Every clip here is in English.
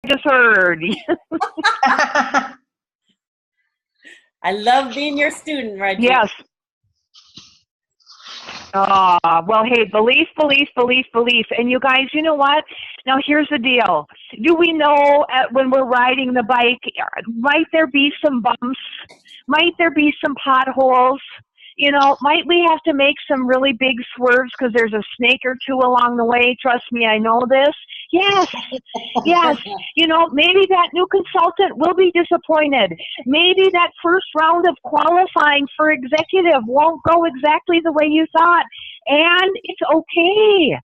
just heard. I love being your student, Reggie. Yes. Well, hey, belief. And you guys, you know what? Now, here's the deal. Do we know when we're riding the bike, might there be some bumps? Might there be some potholes? You know, might we have to make some really big swerves because there's a snake or two along the way? Trust me, I know this. Yes. You know, maybe that new consultant will be disappointed. Maybe that first round of qualifying for executive won't go exactly the way you thought. And it's okay.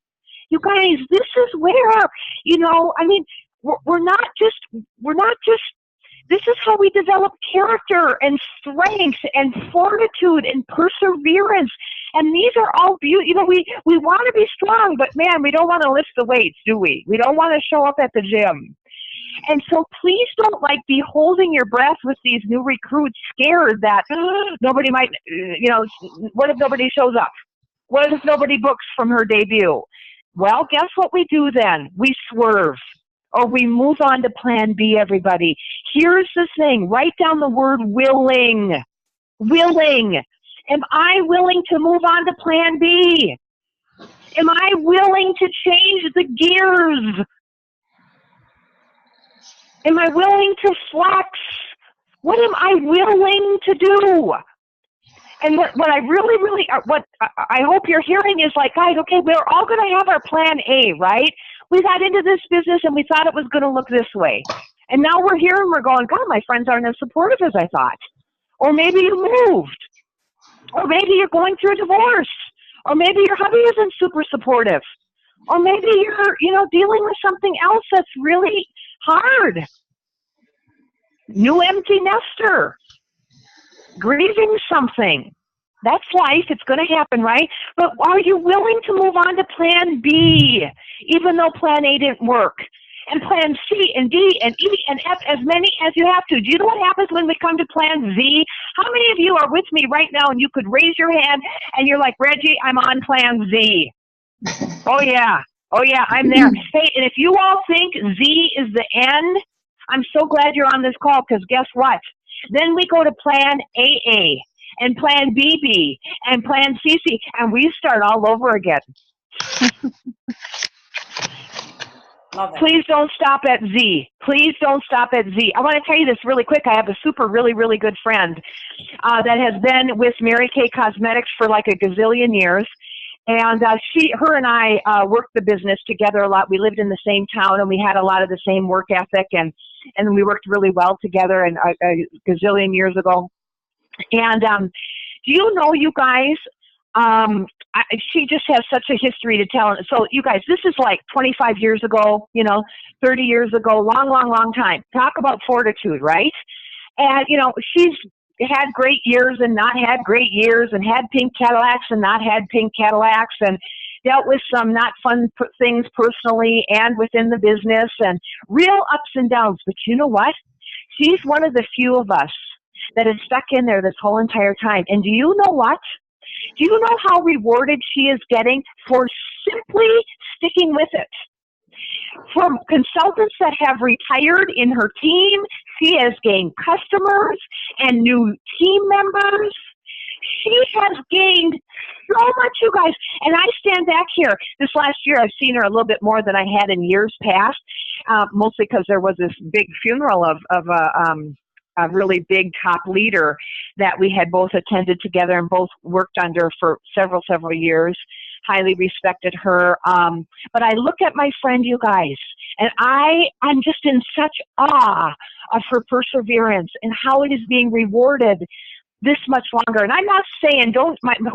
You guys, this is where, you know, I mean, we're not just, this is how we develop character and strength and fortitude and perseverance. And these are all beautiful. You know, we want to be strong, but man, we don't want to lift the weights, do we? We don't want to show up at the gym. And so please don't be holding your breath with these new recruits scared that nobody might, you know, what if nobody shows up? What if nobody books from her debut? Well, guess what we do then? We swerve. Or we move on to plan B, everybody. Here's the thing. Write down the word willing. Willing. Am I willing to move on to plan B? Am I willing to change the gears? Am I willing to flex? What am I willing to do? And what I really, what I hope you're hearing is like, guys, okay, we're all going to have our plan A, right? We got into this business and we thought it was going to look this way. And now we're here and we're going, God, my friends aren't as supportive as I thought. Or maybe you moved. Or maybe you're going through a divorce. Or maybe your hubby isn't super supportive. Or maybe you're, you know, dealing with something else that's really hard. New empty nester. Grieving something. That's life. It's going to happen, right? But are you willing to move on to plan B, even though plan A didn't work? And plan C and D and E and F, as many as you have to. Do you know what happens when we come to plan Z? How many of you are with me right now and you could raise your hand and you're like, Reggie, I'm on plan Z. Oh, yeah, I'm there. Hey, and if you all think Z is the end, I'm so glad you're on this call because guess what? Then we go to plan AA and plan BB and plan CC, and we start all over again. Please don't stop at Z. Please don't stop at Z. I want to tell you this really quick. I have a super, really good friend that has been with Mary Kay Cosmetics for like a gazillion years. And her and I worked the business together a lot. We lived in the same town, and we had a lot of the same work ethic, and we worked really well together and a gazillion years ago. And do you know, you guys, she just has such a history to tell. So, you guys, this is like 25 years ago, 30 years ago, long time. Talk about fortitude, right? And, she's had great years and not had great years, and had pink Cadillacs and not had pink Cadillacs, and dealt with some not fun things personally and within the business, and real ups and downs. But you know what? She's one of the few of us that is stuck in there this whole entire time. And do you know what? Do you know how rewarded she is getting for simply sticking with it? From consultants that have retired in her team, she has gained customers and new team members. She has gained so much, you guys. And I stand back here. This last year, I've seen her a little bit more than I had in years past, mostly because there was this big funeral of a really big top leader that we had both attended together and both worked under for several years. Highly respected her. But I look at my friend, you guys, and I'm just in such awe of her perseverance and how it is being rewarded this much longer. And I'm not saying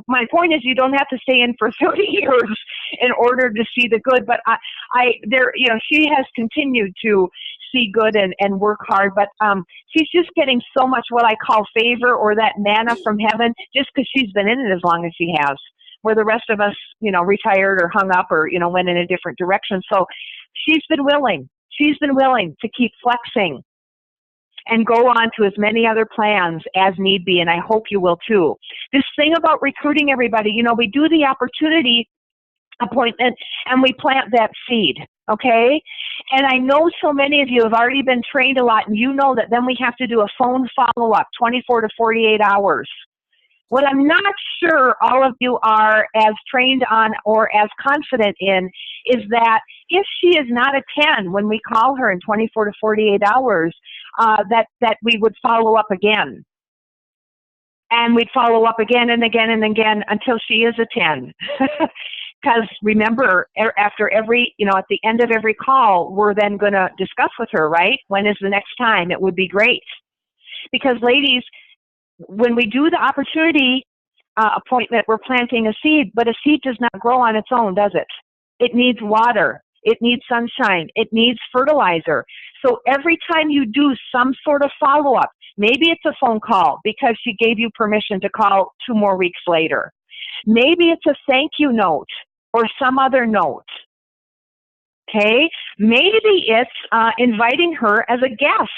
my point is you don't have to stay in for 30 years in order to see the good, but she has continued to see good and work hard, but she's just getting so much what I call favor or that manna from heaven just because she's been in it as long as she has, where the rest of us, retired or hung up or, went in a different direction. So she's been willing to keep flexing and go on to as many other plans as need be, and I hope you will too. This thing about recruiting everybody, we do the opportunity appointment, and we plant that seed, okay? And I know so many of you have already been trained a lot, and you know that then we have to do a phone follow-up, 24 to 48 hours. What I'm not sure all of you are as trained on or as confident in is that if she is not a 10 when we call her in 24 to 48 hours, that we would follow up again. And we'd follow up again and again and again until she is a 10. Because remember, after every, at the end of every call, we're then going to discuss with her, right? When is the next time? It would be great. Because ladies, when we do the opportunity appointment, we're planting a seed, but a seed does not grow on its own, does it? It needs water. It needs sunshine. It needs fertilizer. So every time you do some sort of follow-up, maybe it's a phone call because she gave you permission to call 2 more weeks later. Maybe it's a thank you note or some other note. Okay? Maybe it's inviting her as a guest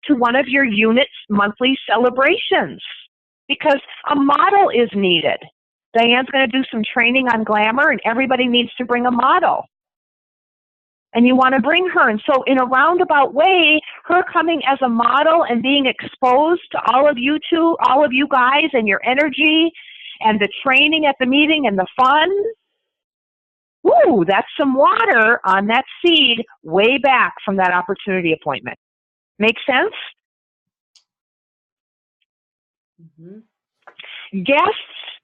to one of your unit's monthly celebrations because a model is needed. Diane's going to do some training on glamour, and everybody needs to bring a model. And you want to bring her. And so in a roundabout way, her coming as a model and being exposed to all of you guys and your energy and the training at the meeting and the fun, woo, that's some water on that seed way back from that opportunity appointment. Make sense? Mm-hmm. Guests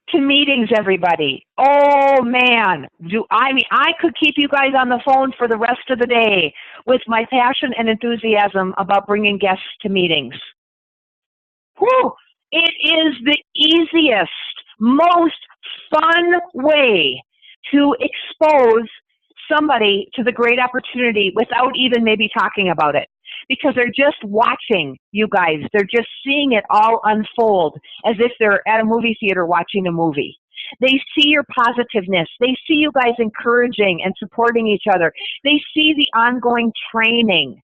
to meetings, everybody. Oh man, I could keep you guys on the phone for the rest of the day with my passion and enthusiasm about bringing guests to meetings. Whew. It is the easiest, most fun way to expose somebody to the great opportunity without even maybe talking about it. Because they're just watching you guys. They're just seeing it all unfold as if they're at a movie theater watching a movie. They see your positiveness. They see you guys encouraging and supporting each other. They see the ongoing training.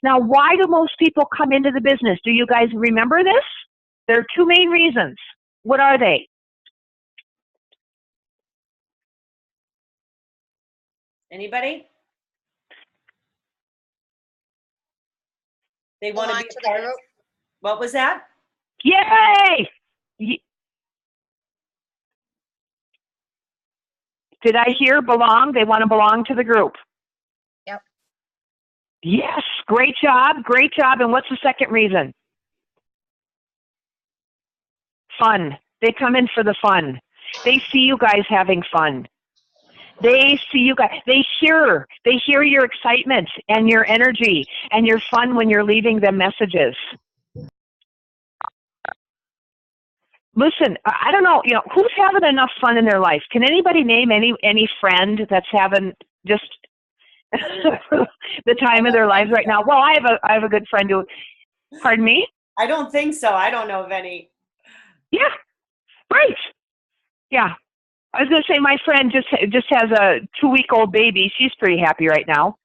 Now, why do most people come into the business? Do you guys remember this? There are 2 main reasons. What are they? Anybody? They want to be part of. What was that? Yay! Did I hear belong? They want to belong to the group. Yep. Yes, great job, great job. And what's the second reason? Fun. They come in for the fun. They see you guys having fun. They see you guys. They hear your excitement and your energy and your fun when you're leaving them messages. Listen, I don't know, who's having enough fun in their life? Can anybody name any friend that's having just the time of their lives right now? Well, I have a good friend who, pardon me? I don't think so. I don't know of any. Yeah, right. Yeah. I was going to say my friend just has a 2-week-old baby. She's pretty happy right now.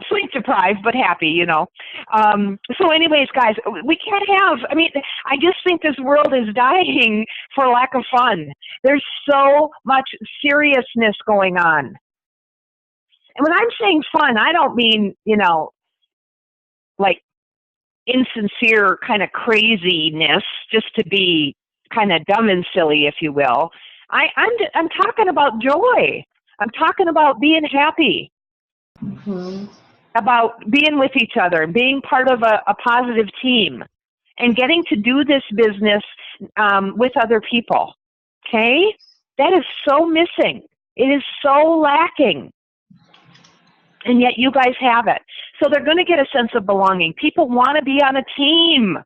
Sleep deprived, but happy, So anyways, guys, we can't I just think this world is dying for lack of fun. There's so much seriousness going on. And when I'm saying fun, I don't mean, like insincere kind of craziness just to be kind of dumb and silly, if you will. I'm talking about joy. I'm talking about being happy, about being with each other, being part of a positive team, and getting to do this business with other people. Okay? That is so missing. It is so lacking. And yet you guys have it. So they're going to get a sense of belonging. People want to be on a team.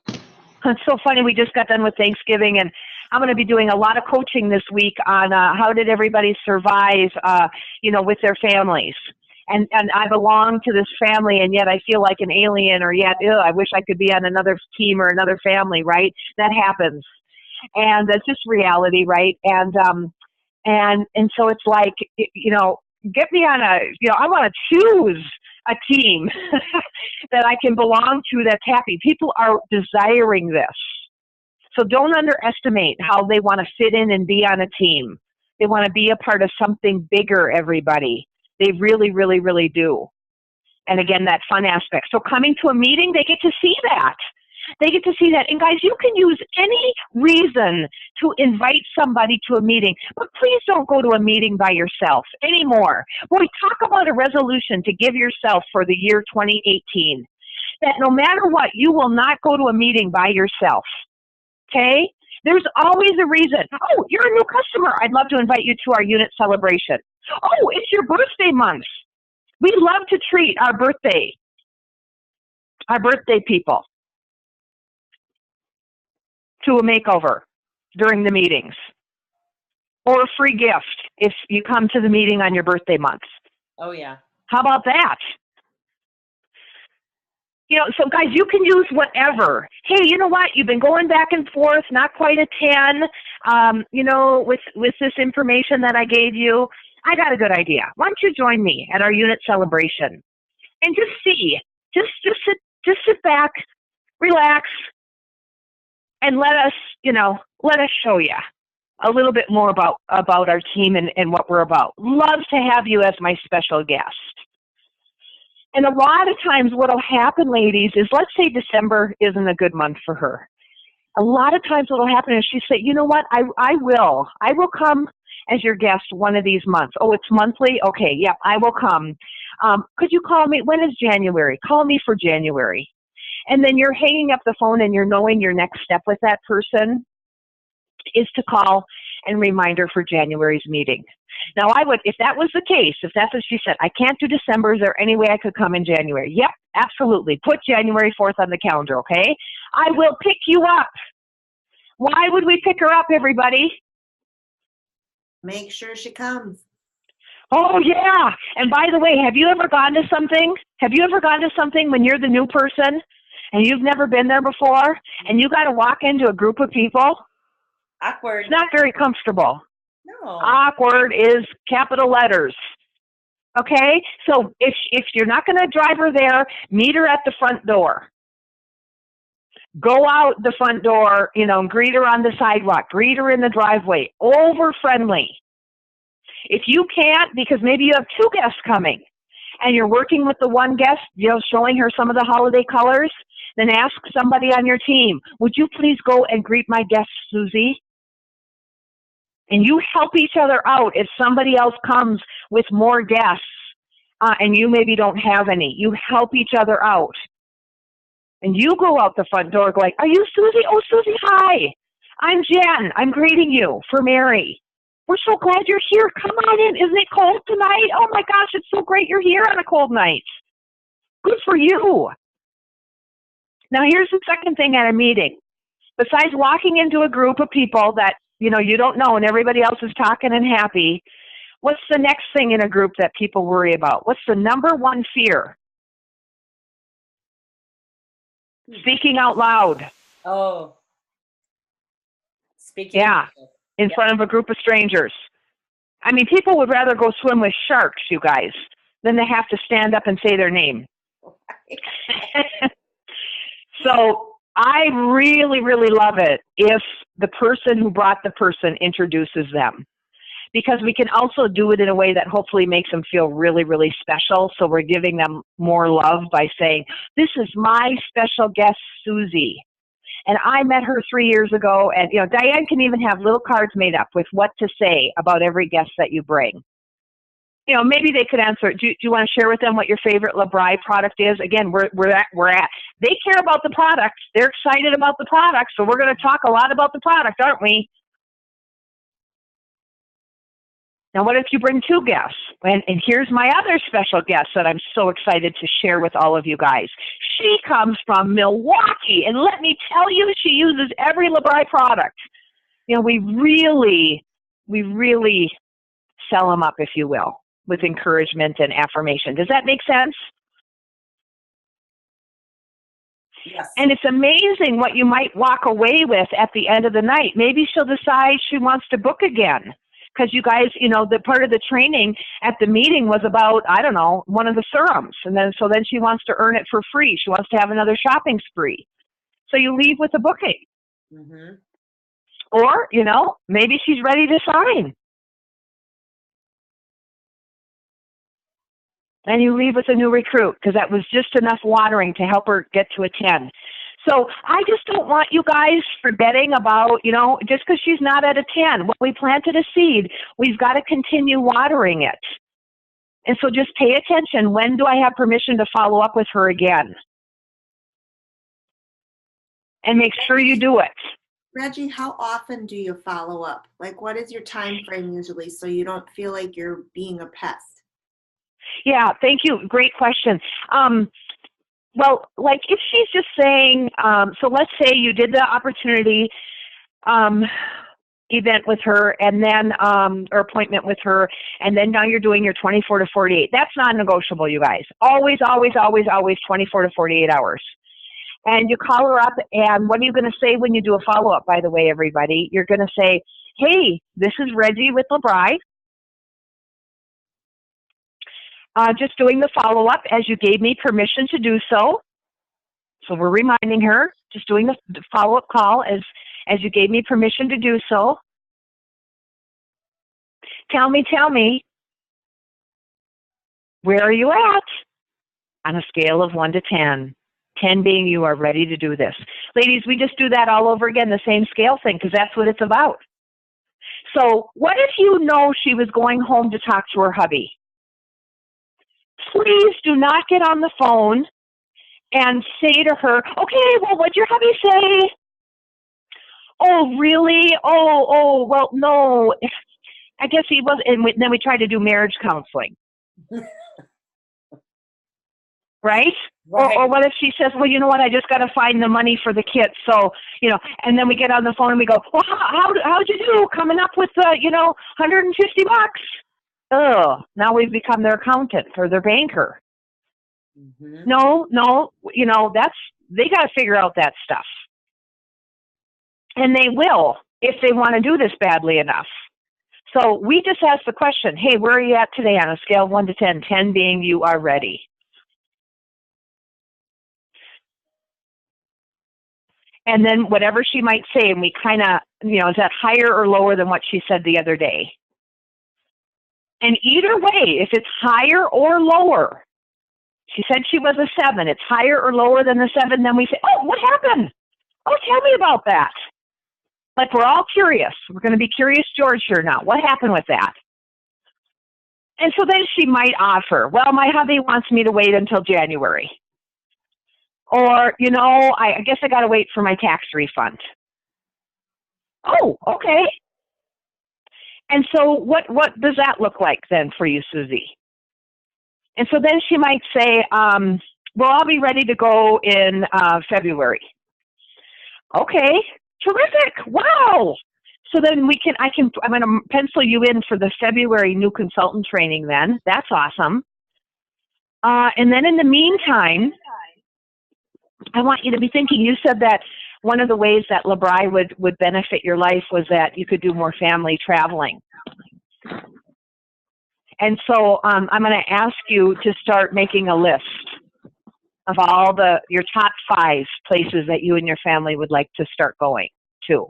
It's so funny. We just got done with Thanksgiving, and I'm going to be doing a lot of coaching this week on how did everybody survive, with their families. And I belong to this family, and yet I feel like an alien, or yet, I wish I could be on another team or another family, right? That happens. And that's just reality, right? And so it's like, get me on I want to choose a team that I can belong to that's happy. People are desiring this. So don't underestimate how they want to fit in and be on a team. They want to be a part of something bigger, everybody. They really, really, really do. And again, that fun aspect. So coming to a meeting, they get to see that. They get to see that. And guys, you can use any reason to invite somebody to a meeting, but please don't go to a meeting by yourself anymore. Boy, talk about a resolution to give yourself for the year 2018. That no matter what, you will not go to a meeting by yourself. Okay? There's always a reason. Oh, you're a new customer. I'd love to invite you to our unit celebration. Oh, it's your birthday month. We love to treat our birthday people to a makeover during the meetings, or a free gift if you come to the meeting on your birthday month. Oh, yeah. How about that? You know, so guys, you can use whatever. Hey, you know what? You've been going back and forth, not quite a 10, you know, with this information that I gave you. I got a good idea. Why don't you join me at our unit celebration? And just see, just sit back, relax, and let us show you a little bit more about our team and what we're about. Love to have you as my special guest. And a lot of times what will happen, ladies, is let's say December isn't a good month for her. A lot of times what will happen is she say, you know what, I will come as your guest one of these months. Oh, it's monthly? Okay, yeah, I will come. Could you call me? When is January? Call me for January. And then you're hanging up the phone and you're knowing your next step with that person is to call and remind her for January's meeting. Now, I would, if that was the case, if that's what she said, I can't do December, is there any way I could come in January? Yep, absolutely. Put January 4th on the calendar, okay? I will pick you up. Why would we pick her up, everybody? Make sure she comes. Oh, yeah. And by the way, have you ever gone to something? Have you ever gone to something when you're the new person and you've never been there before and you got to walk into a group of people? Awkward. It's not very comfortable. No. Awkward is capital letters. Okay? So if you're not going to drive her there, meet her at the front door. Go out the front door, you know, and greet her on the sidewalk. Greet her in the driveway. Over friendly. If you can't, because maybe you have two guests coming, and you're working with the one guest, you know, showing her some of the holiday colors, then ask somebody on your team, would you please go and greet my guest, Susie? And you help each other out if somebody else comes with more guests, and you maybe don't have any. You help each other out. And you go out the front door going, are you Susie? Oh, Susie, hi. I'm Jen. I'm greeting you for Mary. We're so glad you're here. Come on in. Isn't it cold tonight? Oh, my gosh, it's so great you're here on a cold night. Good for you. Now, here's the second thing at a meeting. Besides walking into a group of people that, you know, you don't know and everybody else is talking and happy, what's the next thing in a group that people worry about? What's the number one fear? Speaking out loud. Oh. Speaking. Yeah. In front of a group of strangers. I mean, people would rather go swim with sharks, you guys, than to have to stand up and say their name. So I really, really love it if the person who brought the person introduces them. Because we can also do it in a way that hopefully makes them feel really, really special. So we're giving them more love by saying, this is my special guest, Susie. And I met her 3 years ago, and you know, Diane can even have little cards made up with what to say about every guest that you bring. You know, maybe they could answer. Do you want to share with them what your favorite LeBri product is? Again, we're at. They care about the product. They're excited about the product, so we're going to talk a lot about the product, aren't we? Now, what if you bring two guests? And here's my other special guest that I'm so excited to share with all of you guys. She comes from Milwaukee, and let me tell you, she uses every LeBri product. You know, we really sell them up, if you will, with encouragement and affirmation. Does that make sense? Yes. And it's amazing what you might walk away with at the end of the night. Maybe she'll decide she wants to book again. Because you guys, you know, the part of the training at the meeting was about, I don't know, one of the serums. And then she wants to earn it for free. She wants to have another shopping spree. So you leave with a booking. Mm-hmm. Or, you know, maybe she's ready to sign. And you leave with a new recruit because that was just enough watering to help her get to a 10. So I just don't want you guys forgetting about, just because she's not at a 10. When we planted a seed, we've got to continue watering it. And so just pay attention. When do I have permission to follow up with her again? And make sure you do it. Reggie, how often do you follow up? Like, what is your time frame usually so you don't feel like you're being a pest? Yeah, thank you. Great question. Well, like if she's just saying, so let's say you did the opportunity event with her and then, or appointment with her, and then now you're doing your 24 to 48. That's non-negotiable, you guys. Always, always, always, always 24 to 48 hours. And you call her up, and what are you going to say when you do a follow-up, by the way, everybody? You're going to say, hey, this is Reggie with LeBri. Just doing the follow-up as you gave me permission to do so. So we're reminding her, just doing the follow-up call as you gave me permission to do so. Tell me, where are you at on a scale of 1 to 10? 10 being you are ready to do this. Ladies, we just do that all over again, the same scale thing, because that's what it's about. So what if you know she was going home to talk to her hubby? Please do not get on the phone and say to her, okay, well, what'd your hubby say? Oh, really? Oh, well, no. I guess he was, and then we tried to do marriage counseling. Right? Or what if she says, well, you know what, I just got to find the money for the kids. So, and then we get on the phone and we go, well, how'd you do coming up with, $150? Oh, now we've become their accountant or their banker. Mm-hmm. No, they got to figure out that stuff. And they will if they want to do this badly enough. So we just ask the question, hey, where are you at today on a scale of 1 to 10, 10 being you are ready? And then whatever she might say, and we kind of, is that higher or lower than what she said the other day? And either way, if it's higher or lower, she said she was a 7, it's higher or lower than the 7, then we say, oh, what happened? Oh, tell me about that. Like we're all curious. We're going to be Curious George here now. What happened with that? And so then she might offer, well, my hubby wants me to wait until January. Or, I guess I got to wait for my tax refund. Oh, okay. And so what does that look like then for you, Susie? And so then she might say, well, I'll be ready to go in February. Okay, terrific. Wow. So then I'm going to pencil you in for the February new consultant training then. That's awesome. And then in the meantime, I want you to be thinking, you said that one of the ways that LeBri would benefit your life was that you could do more family traveling. And so I'm going to ask you to start making a list of all your top 5 places that you and your family would like to start going to.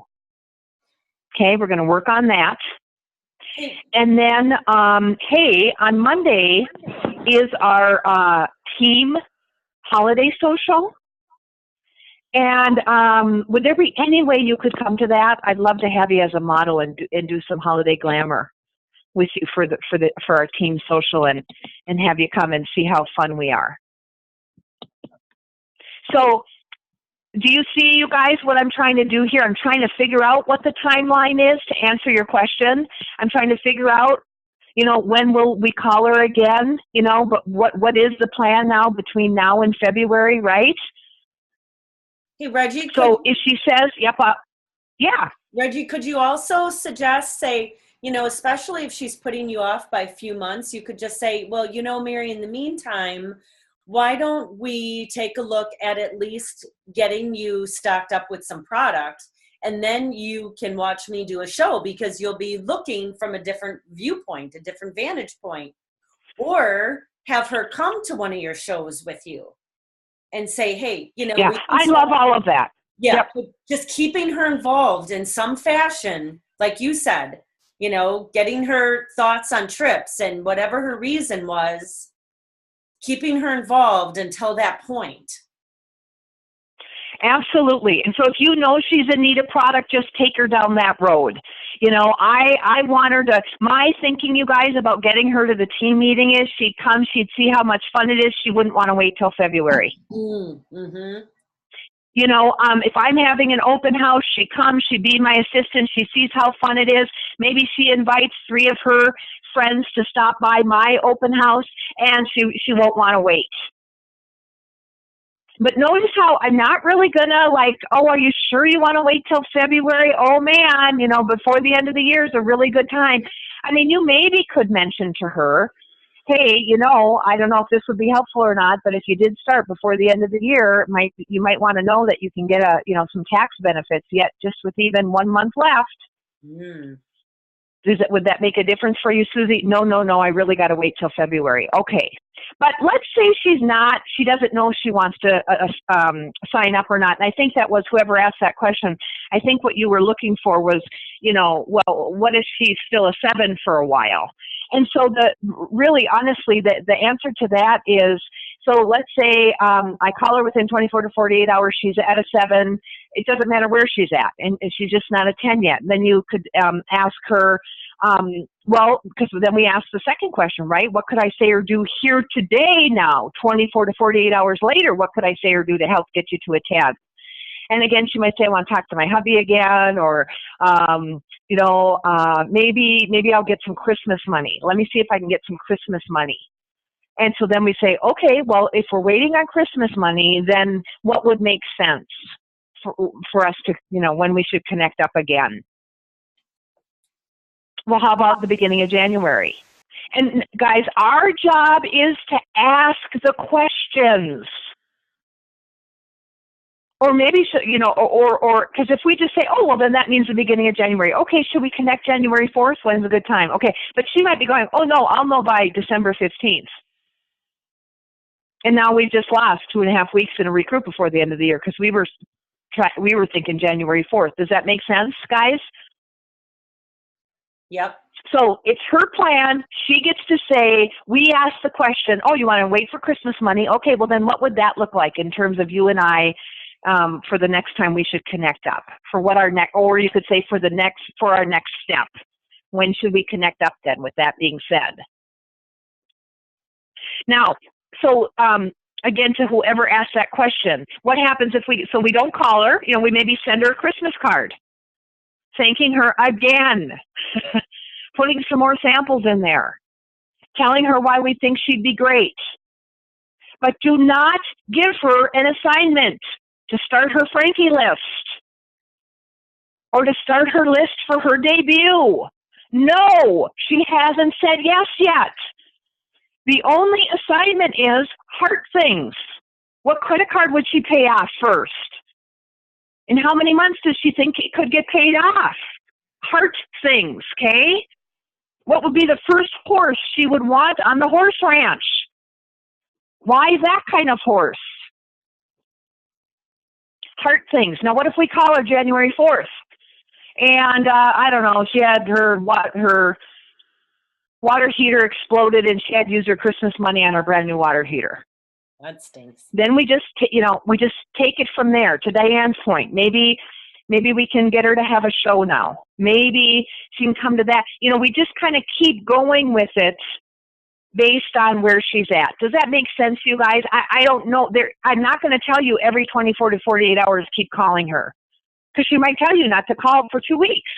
Okay, we're going to work on that. And then, hey, on Monday is our team holiday social. And would there be any way you could come to that? I'd love to have you as a model and do some holiday glamour with you for our team social and have you come and see how fun we are. So do you see, you guys, what I'm trying to do here? I'm trying to figure out what the timeline is to answer your question. I'm trying to figure out, when will we call her again? But what is the plan now between now and February, right? Hey, Reggie. So if she says, yep, yeah. Reggie, could you also suggest, say, especially if she's putting you off by a few months, you could just say, well, Mary, in the meantime, why don't we take a look at least getting you stocked up with some products, and then you can watch me do a show because you'll be looking from a different viewpoint, a different vantage point. Or have her come to one of your shows with you and say, hey, Yeah, I love all of that. Yeah, yep. Just keeping her involved in some fashion, like you said, getting her thoughts on trips and whatever her reason was. keeping her involved until that point. Absolutely. And so if you know she's in need of product, just take her down that road. You know, I want her to, my thinking, you guys, about getting her to the team meeting is she'd come, she'd see how much fun it is. She wouldn't want to wait till February. Mm-hmm. You know, if I'm having an open house, she comes, she'd be my assistant, she sees how fun it is. Maybe she invites 3 of her friends to stop by my open house, and she won't want to wait. But notice how I'm not really going to like, oh, are you sure you want to wait till February? Oh, man, you know, before the end of the year is a really good time. I mean, you maybe could mention to her, hey, you know, I don't know if this would be helpful or not, but if you did start before the end of the year, you might want to know that you can get some tax benefits yet just with even 1 month left. Mm. Would that make a difference for you, Susie? No, I really got to wait till February. Okay. But let's say she doesn't know she wants to sign up or not. And I think that was whoever asked that question. I think what you were looking for was, you know, well, what if she's still a 7 for a while? And so honestly, the answer to that is, so let's say I call her within 24 to 48 hours, she's at a 7. It doesn't matter where she's at, and she's just not a 10 yet. Then you could ask her, well, because then we ask the second question, right? What could I say or do here today now, 24 to 48 hours later? What could I say or do to help get you to a 10? And again, she might say, I want to talk to my hubby again, or, maybe I'll get some Christmas money. Let me see if I can get some Christmas money. And so then we say, okay, well, if we're waiting on Christmas money, then what would make sense for us to, you know, when we should connect up again? Well, how about the beginning of January? And guys, our job is to ask the questions. Or maybe, you know, or because if we just say, oh, well, then that means the beginning of January. Okay, should we connect January 4th? When's a good time? Okay, but she might be going, oh, no, I'll know by December 15th. And now we just lost 2.5 weeks in a recruit before the end of the year because we were thinking January 4th. Does that make sense, guys? Yep. So it's her plan. She gets to say, we ask the question, oh, you want to wait for Christmas money? Okay, well, then what would that look like in terms of you and I for the next time we should connect up? For what our next, or you could say for our next step. When should we connect up then, with that being said? Now, so again, to whoever asked that question, what happens if we don't call her, you know, we maybe send her a Christmas card, thanking her again, putting some more samples in there, telling her why we think she'd be great. But do not give her an assignment to start her Frankie list or to start her list for her debut. No, she hasn't said yes yet. The only assignment is heart things. What credit card would she pay off first? In how many months does she think it could get paid off? Heart things, okay? What would be the first horse she would want on the horse ranch? Why that kind of horse? Heart things. Now, what if we call her January 4th? And, I don't know, she had her water heater exploded and she had used her Christmas money on her brand new water heater. That stinks. Then we just take it from there. To Diane's point, maybe we can get her to have a show now. Maybe she can come to that. You know, we just kind of keep going with it based on where she's at. Does that make sense, you guys? I don't know. I'm not going to tell you every 24 to 48 hours keep calling her, because she might tell you not to call for 2 weeks.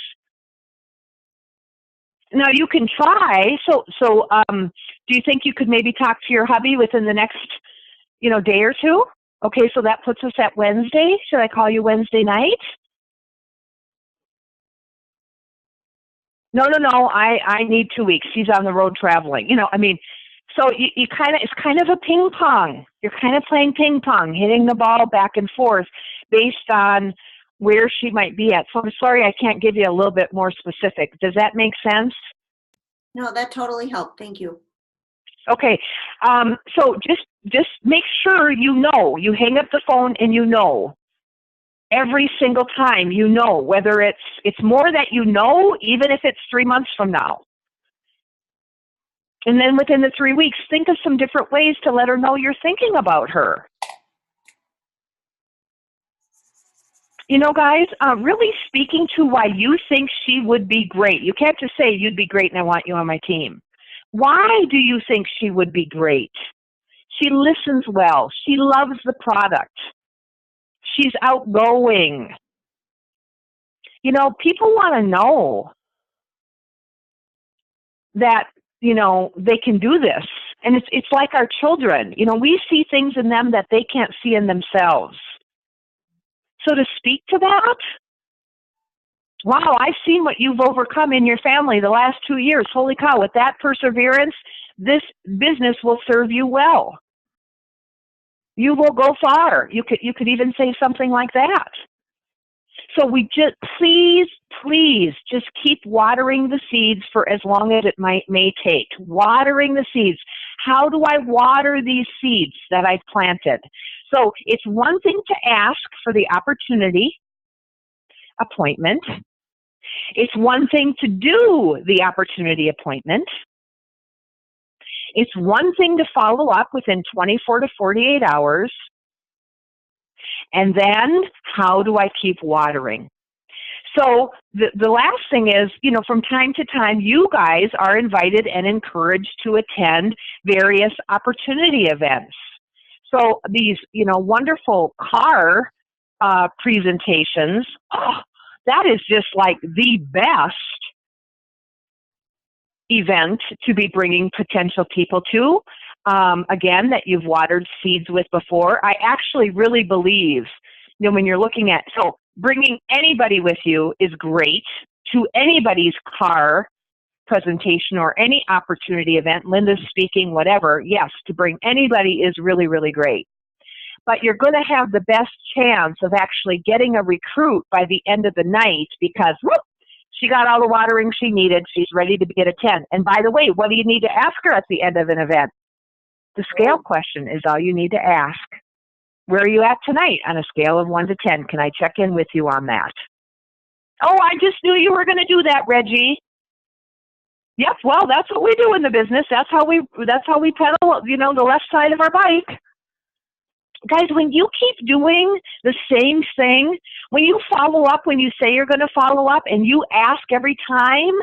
Now, you can try. So, do you think you could maybe talk to your hubby within the next, day or two? Okay, so that puts us at Wednesday. Should I call you Wednesday night? No. I need 2 weeks. She's on the road traveling. So it's kind of a ping pong. You're kind of playing ping pong, hitting the ball back and forth based on where she might be at. So I'm sorry I can't give you a little bit more specific. Does that make sense? No, that totally helped. Thank you. Okay. So just make sure you hang up the phone and every single time whether it's more that even if it's 3 months from now. And then within the 3 weeks, think of some different ways to let her know you're thinking about her. You know, guys, really speaking to why you think she would be great. You can't just say, you'd be great and I want you on my team. Why do you think she would be great? She listens well. She loves the product. She's outgoing. You know, people want to know that, you know, they can do this. And it's like our children. You know, we see things in them that they can't see in themselves. So to speak to that, wow, I've seen what you've overcome in your family the last 2 years. Holy cow, with that perseverance, this business will serve you well. You will go far. You could even say something like that. So we just, please just keep watering the seeds for as long as it may take. Watering the seeds. How do I water these seeds that I've planted? So it's one thing to ask for the opportunity appointment. It's one thing to do the opportunity appointment. It's one thing to follow up within 24 to 48 hours. And then, how do I keep watering? So the last thing is, you know, from time to time, you guys are invited and encouraged to attend various opportunity events. So these, you know, wonderful car presentations, that is just like the best event to be bringing potential people to. Again, that you've watered seeds with before. I actually really believe, you know, when you're looking at, so bringing anybody with you is great to anybody's car presentation or any opportunity event, Linda's speaking, whatever. Yes, to bring anybody is really, really great. But you're going to have the best chance of actually getting a recruit by the end of the night because, whoop, she got all the watering she needed. She's ready to get a 10. And by the way, what do you need to ask her at the end of an event? The scale question is all you need to ask. Where are you at tonight on a scale of 1 to 10? Can I check in with you on that? Oh, I just knew you were going to do that, Reggie. Yep, well, that's what we do in the business. That's how we pedal, you know, the left side of our bike. Guys, when you keep doing the same thing, when you follow up, when you say you're going to follow up and you ask every time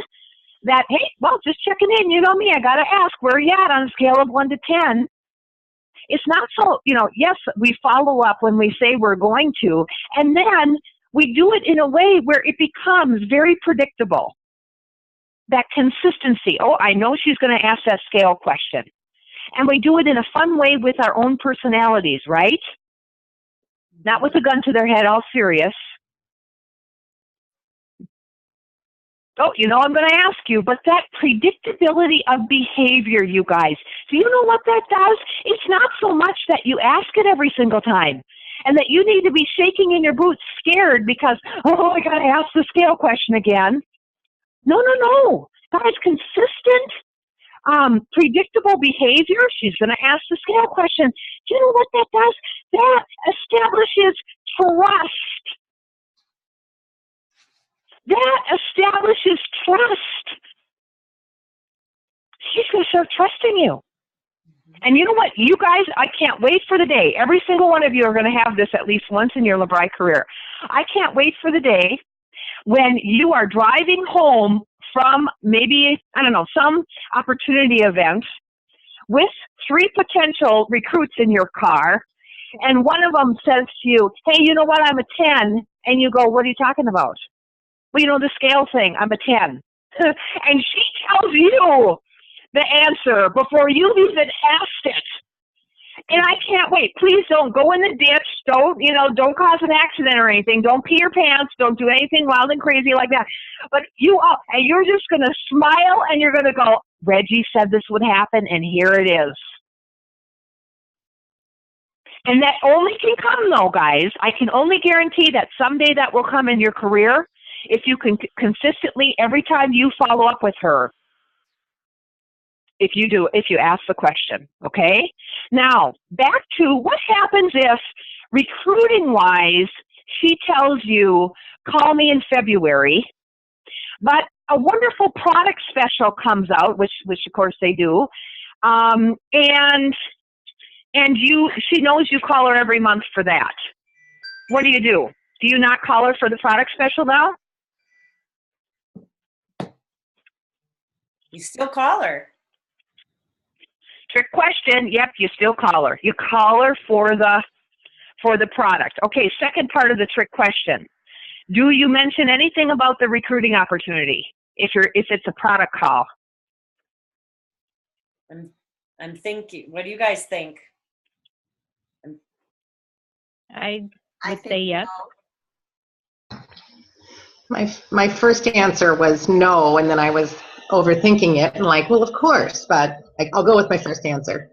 that, hey, well, just checking in, you know me, I got to ask, where are you at on a scale of 1 to 10? It's not so, you know, yes, we follow up when we say we're going to, and then we do it in a way where it becomes very predictable. That consistency. Oh, I know she's going to ask that scale question. And we do it in a fun way with our own personalities, right? Not with a gun to their head, all serious. Oh, you know, I'm going to ask you, but that predictability of behavior, you guys, do you know what that does? It's not so much that you ask it every single time and that you need to be shaking in your boots scared because, oh, I got to ask the scale question again. No. Guys, consistent, predictable behavior. She's going to ask the scale question. Do you know what that does? That establishes trust. That establishes trust. She's going to start trusting you. And you know what? You guys, I can't wait for the day. Every single one of you are going to have this at least once in your LeBri career. I can't wait for the day when you are driving home from maybe, I don't know, some opportunity event with 3 potential recruits in your car, and one of them says to you, hey, you know what, I'm a 10, and you go, what are you talking about? Well, you know, the scale thing, I'm a 10. And she tells you the answer before you've even asked it. And I can't wait. Please don't go in the ditch. Don't cause an accident or anything. Don't pee your pants. Don't do anything wild and crazy like that. But you're just going to smile and you're going to go, Reggie said this would happen and here it is. And that only can come though, guys. I can only guarantee that someday that will come in your career if you can consistently, every time you follow up with her, if you ask the question, okay? Now, back to what happens if, recruiting-wise, she tells you, call me in February, but a wonderful product special comes out, which of course they do, and she knows you call her every month for that. What do? Do you not call her for the product special now? You still call her. Trick question. Yep, you still call her. You call her for the product. Okay, second part of the trick question. Do you mention anything about the recruiting opportunity if it's a product call? I'm thinking. What do you guys think? I would say yes. My first answer was no, and then I was overthinking it and like, well, of course, but I'll go with my first answer.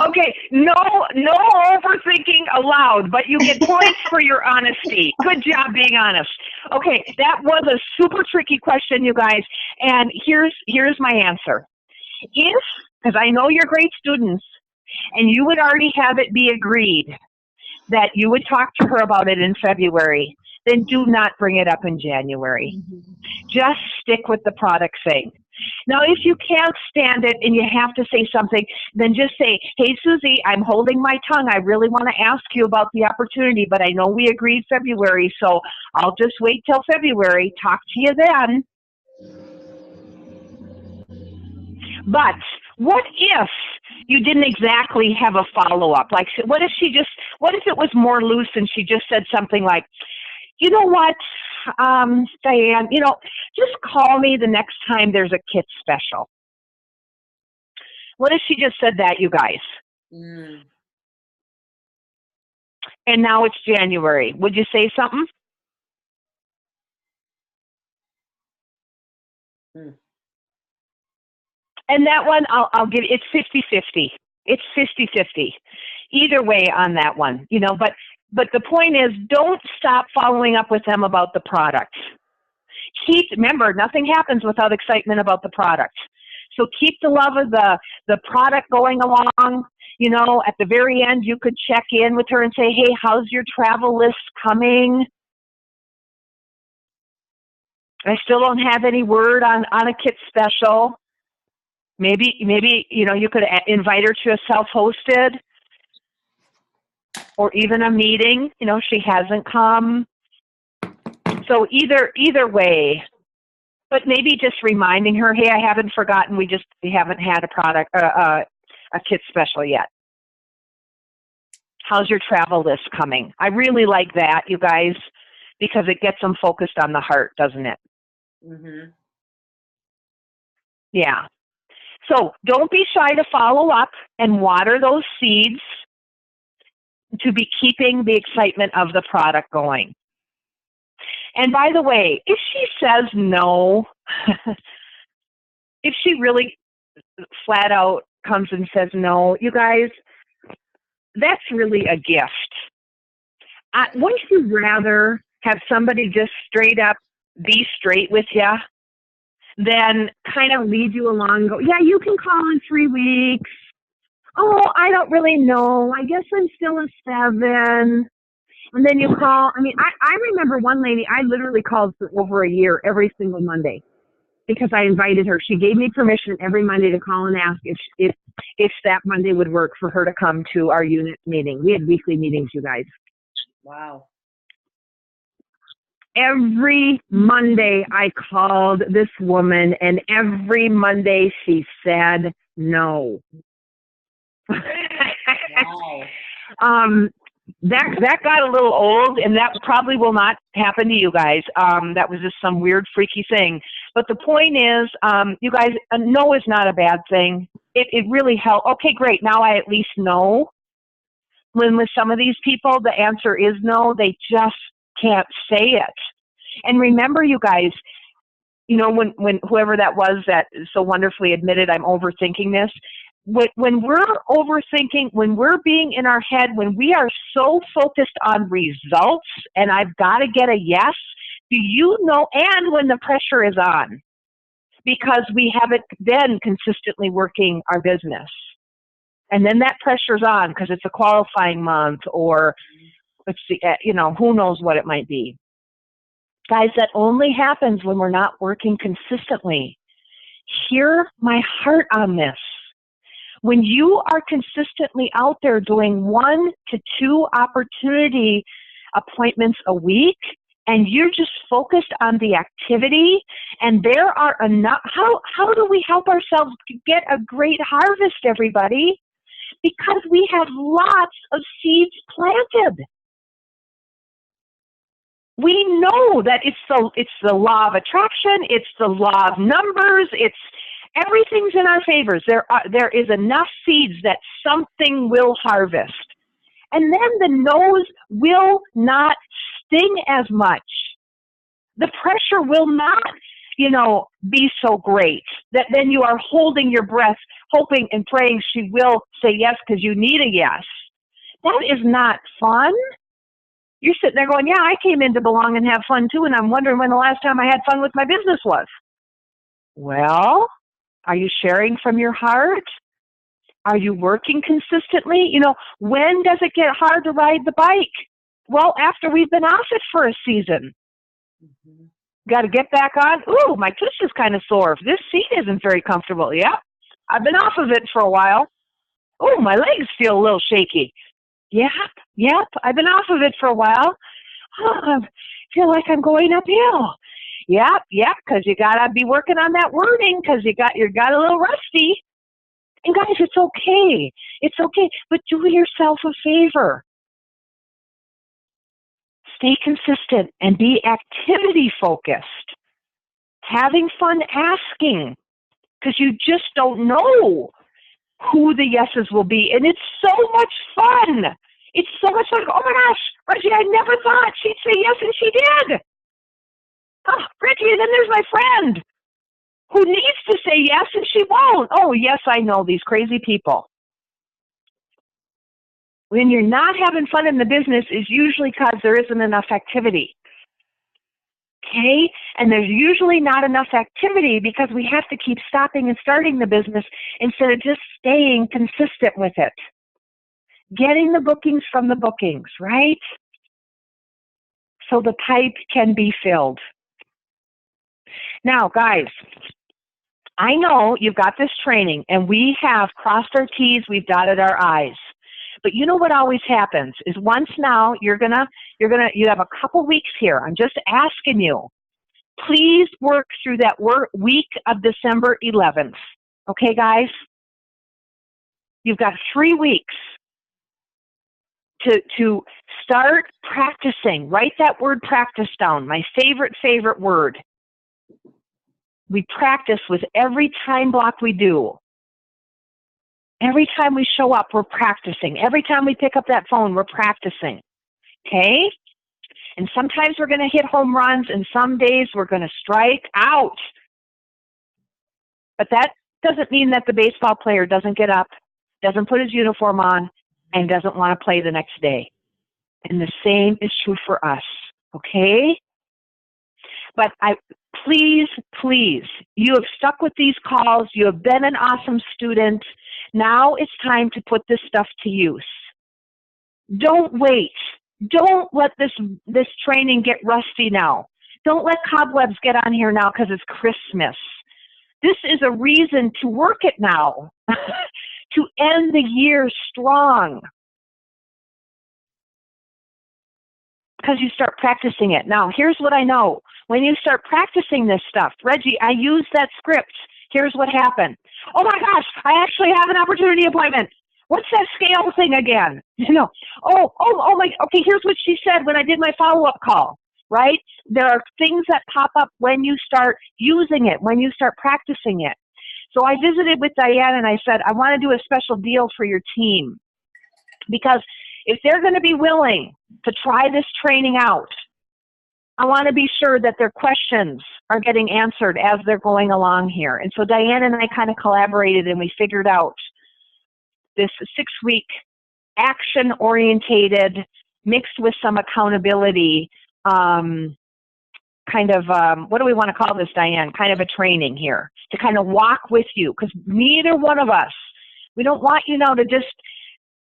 Okay, no overthinking allowed, but you get points for your honesty. Good job being honest. Okay, that was a super tricky question, you guys, and here's my answer. Because I know you're great students, and you would already have it be agreed that you would talk to her about it in February, then do not bring it up in January. Just stick with the product thing. Now, if you can't stand it and you have to say something, then just say, hey, Susie, I'm holding my tongue. I really want to ask you about the opportunity, but I know we agreed February, so I'll just wait till February. Talk to you then. But what if you didn't exactly have a follow-up? Like, what if it was more loose and she just said something like, you know what, Diane, just call me the next time there's a kit special. What if she just said that, you guys? Mm. And now it's January. Would you say something? Mm. And that one, I'll give it's 50-50. It's 50-50. Either way on that one, but the point is, don't stop following up with them about the product. Remember, nothing happens without excitement about the product. So keep the love of the product going along. At the very end, you could check in with her and say, hey, how's your travel list coming? I still don't have any word on a kit special. Maybe you could invite her to a self-hosted or even a meeting. She hasn't come. So either way, but maybe just reminding her, hey, I haven't forgotten. We haven't had a product, a kit special yet. How's your travel list coming? I really like that, you guys, because it gets them focused on the heart, doesn't it? Mm-hmm. Yeah. So don't be shy to follow up and water those seeds to be keeping the excitement of the product going. And by the way, if she says no, if she really flat out comes and says no, you guys, that's really a gift. Wouldn't you rather have somebody just straight up be straight with you than kind of lead you along and go, yeah, you can call in 3 weeks. Oh, I don't really know. I guess I'm still a 7. And then you call. I remember one lady, I literally called for over a year every single Monday because I invited her. She gave me permission every Monday to call and ask if that Monday would work for her to come to our unit meeting. We had weekly meetings, you guys. Wow. Every Monday I called this woman, and every Monday she said no. Wow. That got a little old, and that probably will not happen to you guys. That was just some weird, freaky thing. But the point is, you guys, no is not a bad thing. It really helped. Okay, great. Now I at least know. When with some of these people, the answer is no. They just can't say it. And remember, you guys, when whoever that was that so wonderfully admitted I'm overthinking this, when we're overthinking, when we're being in our head, when we are so focused on results and I've got to get a yes, do you know, and when the pressure is on, because we haven't been consistently working our business. And then that pressure's on because it's a qualifying month or it's who knows what it might be. Guys, that only happens when we're not working consistently. Hear my heart on this. When you are consistently out there doing 1 to 2 opportunity appointments a week, and you're just focused on the activity, and there are enough, how do we help ourselves get a great harvest, everybody? Because we have lots of seeds planted. We know that it's the law of attraction, it's the law of numbers, everything's in our favors. There is enough seeds that something will harvest. And then the no's will not sting as much. The pressure will not, be so great that then you are holding your breath, hoping and praying she will say yes because you need a yes. That is not fun. You're sitting there going, yeah, I came in to belong and have fun too, and I'm wondering when the last time I had fun with my business was. Well, are you sharing from your heart? Are you working consistently? When does it get hard to ride the bike? Well, after we've been off it for a season. Mm-hmm. Got to get back on. Ooh, my tush is kind of sore. This seat isn't very comfortable. Yep, I've been off of it for a while. Oh, my legs feel a little shaky. Yep, I've been off of it for a while. Oh, I feel like I'm going uphill. Yep, because you got to be working on that wording because you got a little rusty. And guys, it's okay. It's okay. But do yourself a favor. Stay consistent and be activity focused. Having fun asking, because you just don't know who the yeses will be. And it's so much fun. It's so much like, oh my gosh, Reggie, I never thought she'd say yes, and she did. Oh, Reggie, and then there's my friend who needs to say yes, and she won't. Oh, yes, I know, these crazy people. When you're not having fun in the business is usually because there isn't enough activity. Okay? And there's usually not enough activity because we have to keep stopping and starting the business instead of just staying consistent with it. Getting the bookings from the bookings, right? So the pipe can be filled. Now, guys, I know you've got this training and we have crossed our T's, we've dotted our I's. But you know what always happens is once now you have a couple weeks here. I'm just asking you, please work through that week of December 11th. Okay, guys? You've got 3 weeks to start practicing. Write that word practice down, my favorite word. We practice with every time block we do. Every time we show up, we're practicing. Every time we pick up that phone, we're practicing. Okay? And sometimes we're going to hit home runs, and some days we're going to strike out. But that doesn't mean that the baseball player doesn't get up, doesn't put his uniform on, and doesn't want to play the next day. And the same is true for us. Okay? But please, you have stuck with these calls. You have been an awesome student. Now it's time to put this stuff to use. Don't wait. Don't let this training get rusty now. Don't let cobwebs get on here now because it's Christmas. This is a reason to work it now, to end the year strong. Because you start practicing it. Now, here's what I know. When you start practicing this stuff, Reggie, I used that script. Here's what happened. Oh my gosh, I actually have an opportunity appointment. What's that scale thing again? Oh my, okay, here's what she said when I did my follow-up call, right? There are things that pop up when you start using it, when you start practicing it. So I visited with Diane and I said, I want to do a special deal for your team. Because if they're going to be willing to try this training out, I want to be sure that their questions are getting answered as they're going along here. And so Diane and I kind of collaborated and we figured out this 6-week action-orientated mixed with some accountability kind of, what do we want to call this, Diane? Kind of a training here to kind of walk with you because neither one of us, we don't want you now to just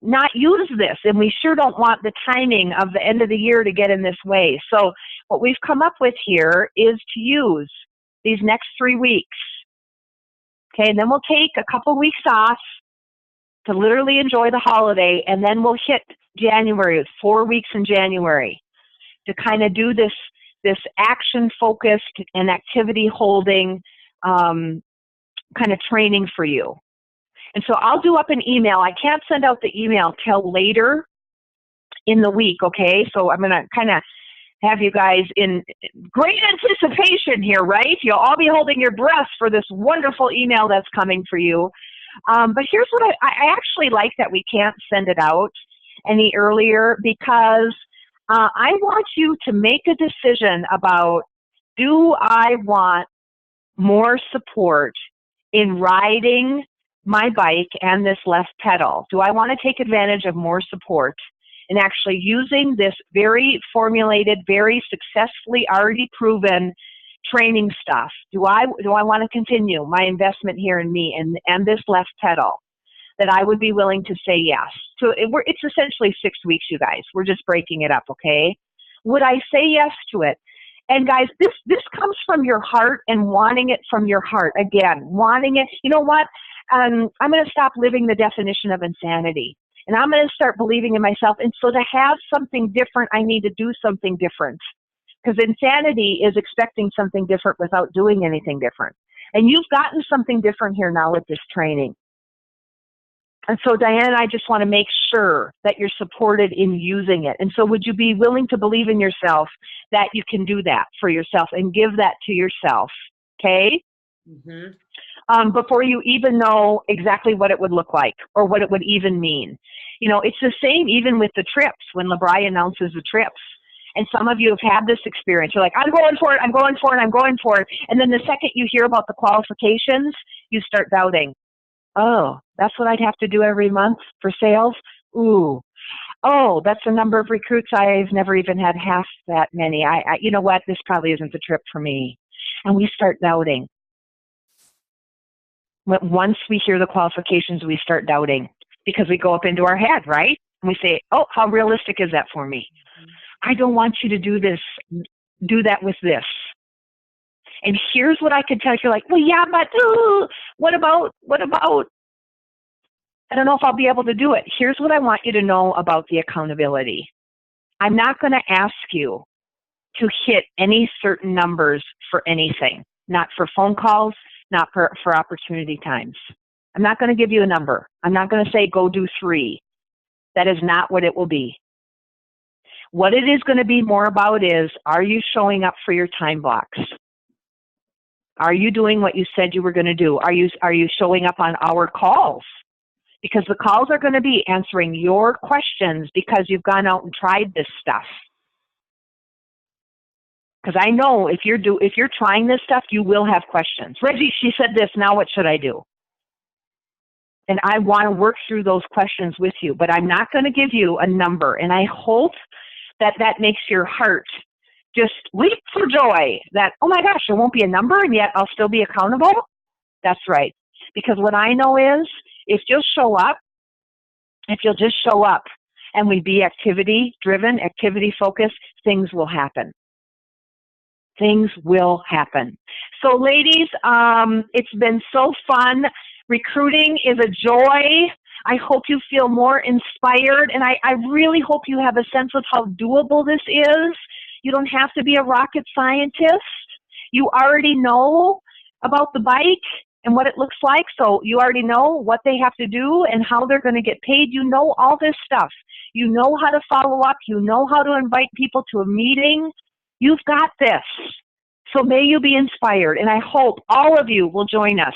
not use this, and we sure don't want the timing of the end of the year to get in this way. So what we've come up with here is to use these next 3 weeks. Okay, and then we'll take a couple weeks off to literally enjoy the holiday, and then we'll hit January, 4 weeks in January, to kind of do this action-focused and activity-holding kind of training for you. And so I'll do up an email. I can't send out the email till later in the week, okay? So I'm going to kind of have you guys in great anticipation here, right? You'll all be holding your breath for this wonderful email that's coming for you. But here's what I actually like that we can't send it out any earlier, because I want you to make a decision about, do I want more support in riding my bike and this left pedal? Do I want to take advantage of more support in actually using this very formulated, very successfully already proven training stuff? Do I want to continue my investment here in me and this left pedal? That I would be willing to say yes. So it's essentially 6 weeks, you guys. We're just breaking it up, okay? Would I say yes to it? And guys, this comes from your heart and wanting it from your heart. Again, wanting it. You know what? I'm going to stop living the definition of insanity. And I'm going to start believing in myself. And so to have something different, I need to do something different. Because insanity is expecting something different without doing anything different. And you've gotten something different here now with this training. And so, Diane, I just want to make sure that you're supported in using it. And so would you be willing to believe in yourself that you can do that for yourself and give that to yourself, okay? Mm-hmm. Before you even know exactly what it would look like or what it would even mean. You know, it's the same even with the trips, when LeBri announces the trips. And some of you have had this experience. You're like, I'm going for it, I'm going for it, I'm going for it. And then the second you hear about the qualifications, you start doubting. Oh, that's what I'd have to do every month for sales? Ooh. Oh, that's the number of recruits. I've never even had half that many. You know what? This probably isn't the trip for me. And we start doubting. Once we hear the qualifications, we start doubting because we go up into our head, right? And we say, oh, how realistic is that for me? I don't want you to do this. Do that with this. And here's what I could tell you. You're like, well, yeah, but what about? I don't know if I'll be able to do it. Here's what I want you to know about the accountability. I'm not going to ask you to hit any certain numbers for anything, not for phone calls, not for opportunity times. I'm not going to give you a number. I'm not going to say, go do 3. That is not what it will be. What it is going to be more about is, are you showing up for your time blocks? Are you doing what you said you were going to do? Are you showing up on our calls? Because the calls are going to be answering your questions because you've gone out and tried this stuff. Because I know if you're trying this stuff, you will have questions. Reggie, she said this, now what should I do? And I want to work through those questions with you, but I'm not going to give you a number. And I hope that makes your heart just leap for joy that, oh my gosh, there won't be a number and yet I'll still be accountable. That's right. Because what I know is, if you'll just show up and we be activity driven, activity focused, things will happen. Things will happen. So ladies, it's been so fun. Recruiting is a joy. I hope you feel more inspired, and I really hope you have a sense of how doable this is. You don't have to be a rocket scientist. You already know about the bike and what it looks like, so you already know what they have to do and how they're going to get paid. You know all this stuff. You know how to follow up. You know how to invite people to a meeting. You've got this. So may you be inspired, and I hope all of you will join us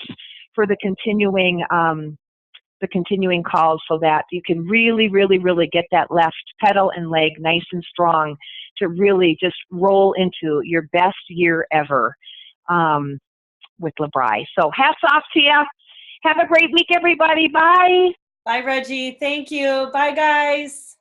for the continuing calls so that you can really, really, really get that left pedal and leg nice and strong to really just roll into your best year ever with LeBri. So hats off to you. Have a great week, everybody. Bye. Bye, Reggie. Thank you. Bye, guys.